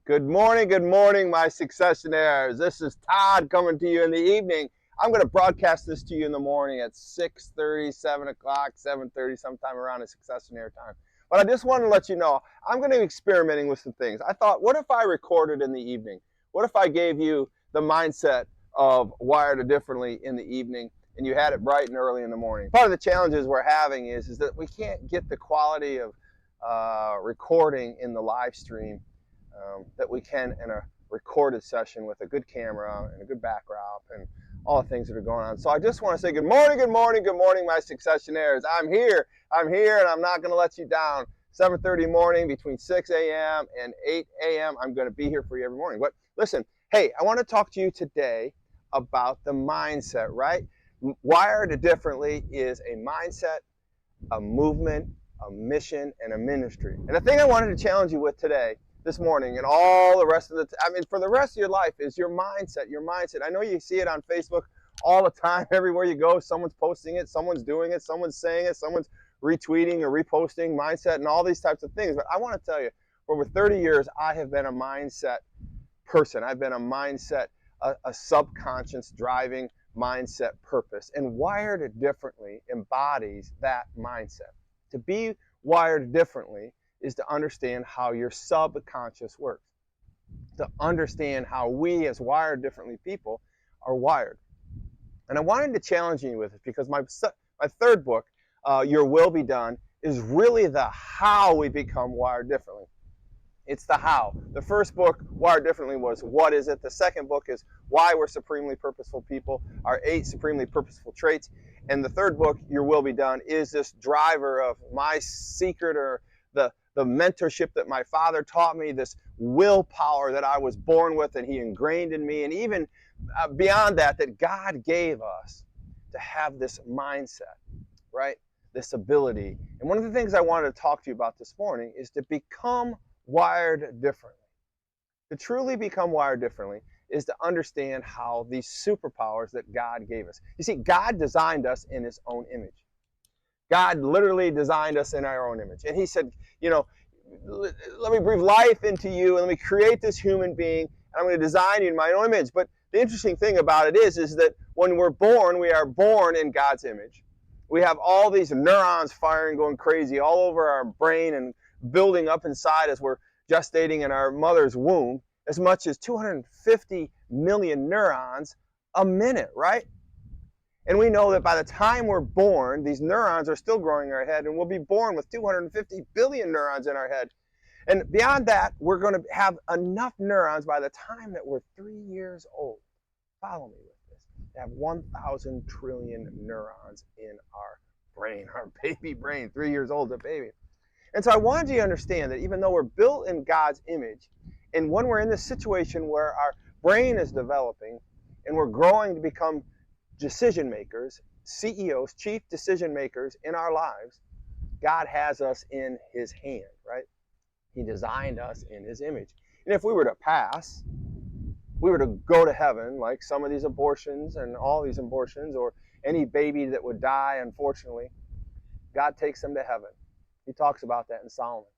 Good morning, my Successionaires. This is Todd coming to you in the evening. I'm going to broadcast this to you in the morning at 6:30, 7 o'clock, 7:30, sometime around the Successionaire time. But I just wanted to let you know, I'm going to be experimenting with some things. I thought, what if I recorded in the evening? What if I gave you the mindset of wired differently in the evening and you had it bright and early in the morning? Part of the challenges we're having is that we can't get the quality of recording in the live stream that we can in a recorded session with a good camera and a good backdrop and all the things that are going on. So I just want to say good morning, my Successionaires. I'm here, and I'm not going to let you down. 7:30 morning, between 6 a.m. and 8 a.m., I'm going to be here for you every morning. But listen, hey, I want to talk to you today about the mindset, right? Wired Differently is a mindset, a movement, a mission, and a ministry. And the thing I wanted to challenge you with today, this morning, and all the rest of for the rest of your life is your mindset, I know you see it on Facebook all the time, everywhere you go, someone's posting it, someone's doing it, someone's saying it, someone's retweeting or reposting mindset and all these types of things. But I want to tell you, for over 30 years, I have been a mindset person. I've been a mindset, a subconscious driving mindset purpose. And Wired Differently embodies that mindset. To be wired differently is to understand how your subconscious works, to understand how we as wired differently people are wired. And I wanted to challenge you with it because my third book, Your Will Be Done, is really the how we become wired differently. It's the how. The first book, Wired Differently, was what is it? The second book is why we're supremely purposeful people, our 8 supremely purposeful traits. And the third book, Your Will Be Done, is this driver of my secret, or the mentorship that my father taught me, this willpower that I was born with and he ingrained in me, and even beyond that, that God gave us to have this mindset, right? This ability. And one of the things I wanted to talk to you about this morning is to become wired differently. To truly become wired differently is to understand how these superpowers that God gave us. You see, God designed us in his own image. God literally designed us in our own image. And he said, let me breathe life into you and let me create this human being, and I'm going to design you in my own image. But the interesting thing about it is that when we're born, we are born in God's image. We have all these neurons firing, going crazy all over our brain and building up inside as we're gestating in our mother's womb, as much as 250 million neurons a minute, right? And we know that by the time we're born, these neurons are still growing in our head, and we'll be born with 250 billion neurons in our head. And beyond that, we're going to have enough neurons by the time that we're 3 years old. Follow me with this. To have 1,000 trillion neurons in our brain, our baby brain, 3 years old, a baby. And so I wanted you to understand that even though we're built in God's image, and when we're in this situation where our brain is developing and we're growing to become decision makers, CEOs, chief decision makers in our lives, God has us in his hand, right? He designed us in his image. And if we were to pass, we were to go to heaven, like some of these abortions and all these abortions, or any baby that would die, unfortunately, God takes them to heaven. He talks about that in Solomon.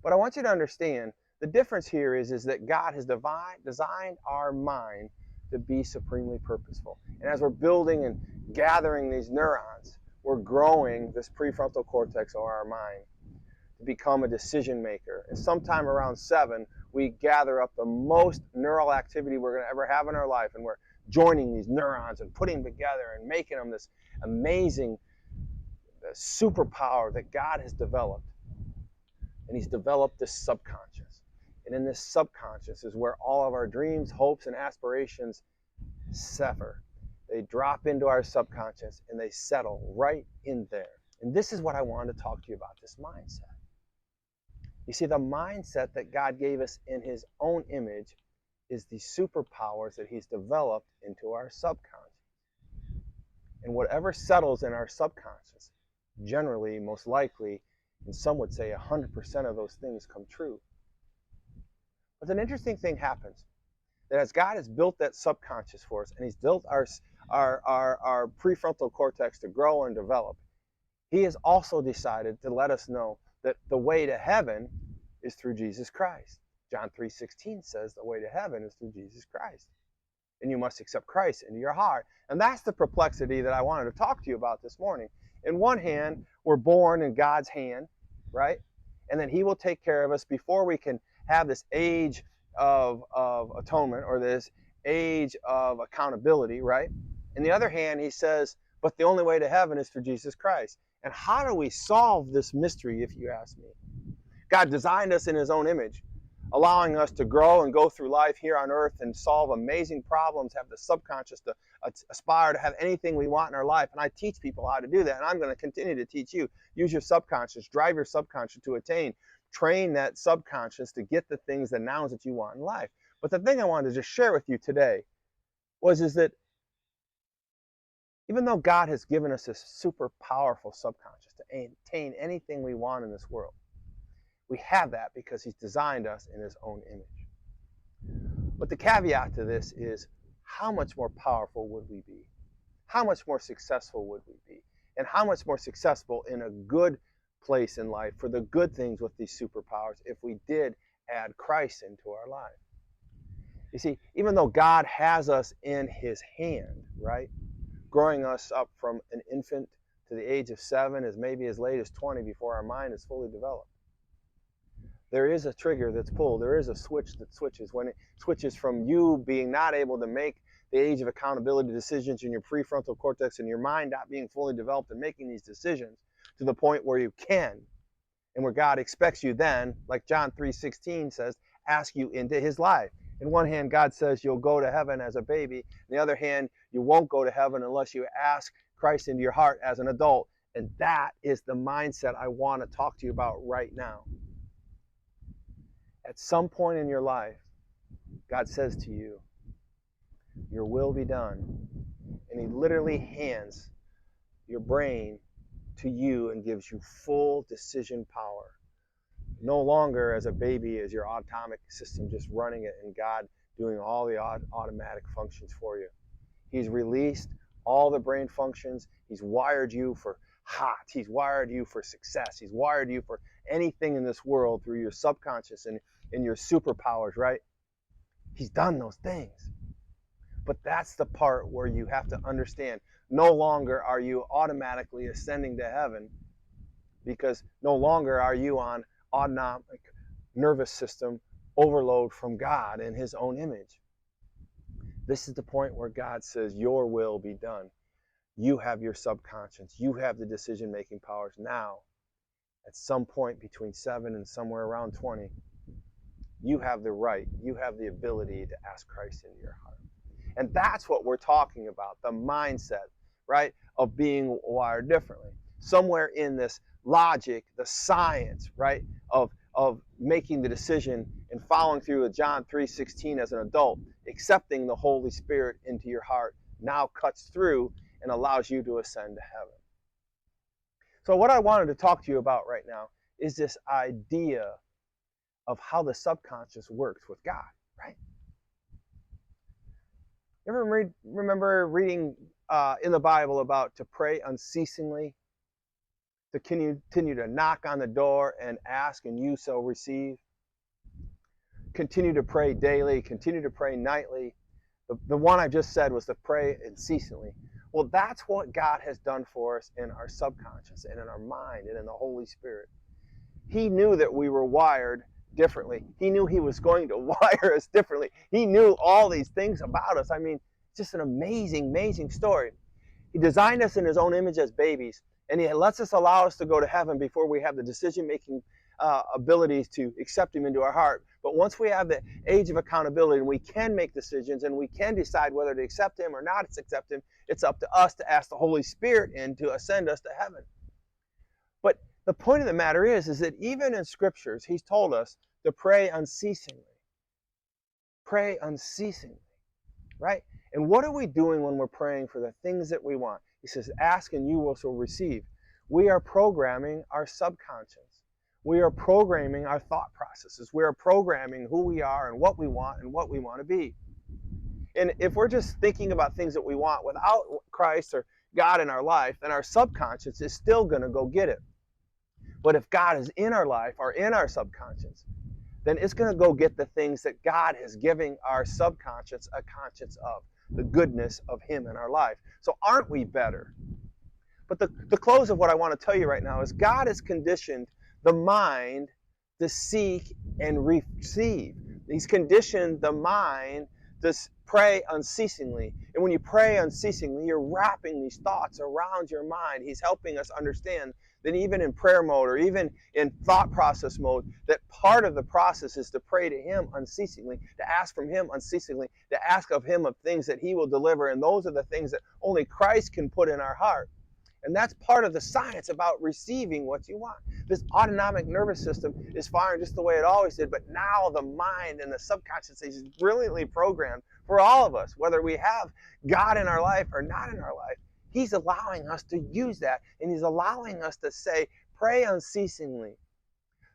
But I want you to understand the difference here is that God has designed our mind to be supremely purposeful. And as we're building and gathering these neurons, we're growing this prefrontal cortex of our mind to become a decision maker. And sometime around 7, we gather up the most neural activity we're going to ever have in our life, and we're joining these neurons and putting them together and making them this amazing superpower that God has developed. And he's developed this subconscious. And in this subconscious is where all of our dreams, hopes, and aspirations sever. They drop into our subconscious and they settle right in there. And this is what I wanted to talk to you about, this mindset. You see, the mindset that God gave us in his own image is the superpowers that he's developed into our subconscious. And whatever settles in our subconscious, generally, most likely, and some would say 100% of those things come true. But an interesting thing happens, that as God has built that subconscious for us, and he's built our prefrontal cortex to grow and develop, he has also decided to let us know that the way to heaven is through Jesus Christ. John 3:16 says the way to heaven is through Jesus Christ. And you must accept Christ into your heart. And that's the perplexity that I wanted to talk to you about this morning. In one hand, we're born in God's hand, right? And then he will take care of us before we can have this age of atonement or this age of accountability, right? On the other hand, he says, but the only way to heaven is through Jesus Christ. And how do we solve this mystery, if you ask me? God designed us in his own image, allowing us to grow and go through life here on earth and solve amazing problems, have the subconscious to aspire to have anything we want in our life. And I teach people how to do that, and I'm going to continue to teach you. Use your subconscious, drive your subconscious to attain, train that subconscious to get the things, the nouns that you want in life. But the thing I wanted to just share with you today is that even though God has given us this super powerful subconscious to attain anything we want in this world, we have that because he's designed us in his own image. But the caveat to this is, how much more powerful would we be? How much more successful would we be? And how much more successful in a good place in life for the good things with these superpowers if we did add Christ into our life? You see, even though God has us in his hand, right? Growing us up from an infant to the age of 7, as maybe as late as 20 before our mind is fully developed. There is a trigger that's pulled. There is a switch that switches. When it switches from you being not able to make the age of accountability decisions in your prefrontal cortex and your mind not being fully developed and making these decisions to the point where you can, and where God expects you then, like John 3:16 says, ask you into his life. In one hand, God says you'll go to heaven as a baby. On the other hand, you won't go to heaven unless you ask Christ into your heart as an adult. And that is the mindset I want to talk to you about right now. At some point in your life, God says to you, your will be done. And he literally hands your brain to you and gives you full decision power. No longer as a baby is your autonomic system just running it and God doing all the automatic functions for you. He's released all the brain functions. He's wired you for hot. He's wired you for success. He's wired you for anything in this world through your subconscious and your superpowers, right? He's done those things. But that's the part where you have to understand, no longer are you automatically ascending to heaven, because no longer are you on autonomic nervous system overload from God in his own image. This is the point where God says, your will be done. You have your subconscious. You have the decision-making powers now. At some point between 7 and somewhere around 20, you have the right, you have the ability to ask Christ into your heart. And that's what we're talking about, the mindset, right, of being wired differently. Somewhere in this logic, the science, right, of making the decision and following through with John 3:16 as an adult, accepting the Holy Spirit into your heart now cuts through and allows you to ascend to heaven. So what I wanted to talk to you about right now is this idea of how the subconscious works with God, right? You ever remember reading in the Bible about to pray unceasingly, to continue to knock on the door and ask and you shall receive? Continue to pray daily, continue to pray nightly. The one I just said was to pray unceasingly. Well, that's what God has done for us in our subconscious and in our mind and in the Holy Spirit. He knew that we were wired differently. He knew he was going to wire us differently. He knew all these things about us. I mean, it's just an amazing, amazing story. He designed us in his own image as babies, and he lets us allow us to go to heaven before we have the decision-making abilities to accept him into our heart. But once we have the age of accountability and we can make decisions and we can decide whether to accept him or not accept him, it's up to us to ask the Holy Spirit in to ascend us to heaven. But the point of the matter is that even in scriptures, he's told us to pray unceasingly. Pray unceasingly, right? And what are we doing when we're praying for the things that we want? He says, ask and you will receive. We are programming our subconscious. We are programming our thought processes. We are programming who we are and what we want to be. And if we're just thinking about things that we want without Christ or God in our life, then our subconscious is still going to go get it. But if God is in our life or in our subconscious, then it's going to go get the things that God is giving our subconscious a conscience of, the goodness of Him in our life. So aren't we better? But the close of what I want to tell you right now is God has conditioned the mind to seek and receive. He's conditioned the mind to pray unceasingly. And when you pray unceasingly, you're wrapping these thoughts around your mind. He's helping us understand that even in prayer mode or even in thought process mode, that part of the process is to pray to Him unceasingly, to ask from Him unceasingly, to ask of Him of things that He will deliver. And those are the things that only Christ can put in our heart. And that's part of the science about receiving what you want. This autonomic nervous system is firing just the way it always did, but now the mind and the subconscious is brilliantly programmed for all of us, whether we have God in our life or not in our life. He's allowing us to use that, and He's allowing us to say, pray unceasingly.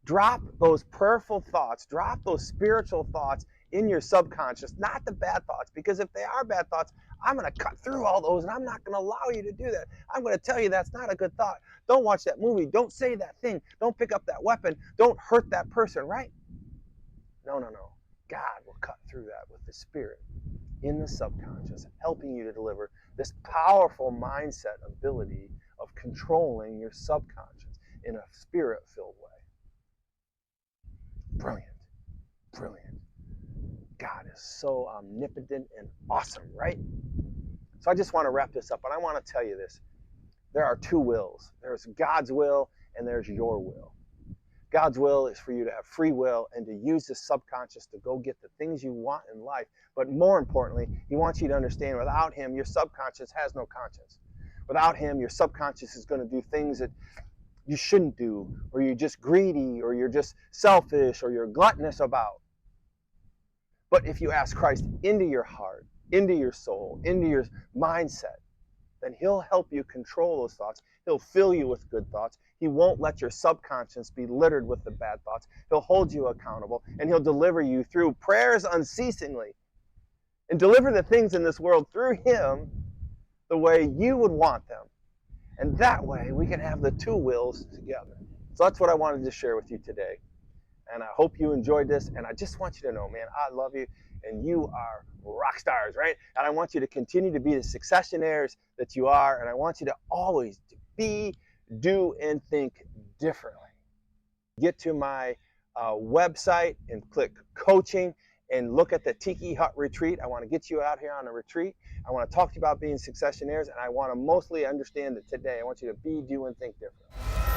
Drop those prayerful thoughts, drop those spiritual thoughts in your subconscious, not the bad thoughts, because if they are bad thoughts, I'm going to cut through all those, and I'm not going to allow you to do that. I'm going to tell you that's not a good thought. Don't watch that movie. Don't say that thing. Don't pick up that weapon. Don't hurt that person, right? No. God will cut through that with the Spirit in the subconscious, helping you to deliver this powerful mindset ability of controlling your subconscious in a Spirit-filled way. Brilliant. God is so omnipotent and awesome, right? So I just want to wrap this up, and I want to tell you this. There are two wills. There's God's will, and there's your will. God's will is for you to have free will and to use the subconscious to go get the things you want in life. But more importantly, He wants you to understand without Him, your subconscious has no conscience. Without Him, your subconscious is going to do things that you shouldn't do, or you're just greedy, or you're just selfish, or you're gluttonous about. But if you ask Christ into your heart, into your soul, into your mindset, then He'll help you control those thoughts. He'll fill you with good thoughts. He won't let your subconscious be littered with the bad thoughts. He'll hold you accountable, and He'll deliver you through prayers unceasingly and deliver the things in this world through Him the way you would want them. And that way, we can have the two wills together. So that's what I wanted to share with you today. And I hope you enjoyed this. And I just want you to know, man, I love you. And you are rock stars, right? And I want you to continue to be the successionaires that you are. And I want you to always be, do, and think differently. Get to my website and click coaching and look at the Tiki Hut retreat. I want to get you out here on a retreat. I want to talk to you about being successionaires. And I want to mostly understand that today. I want you to be, do, and think differently.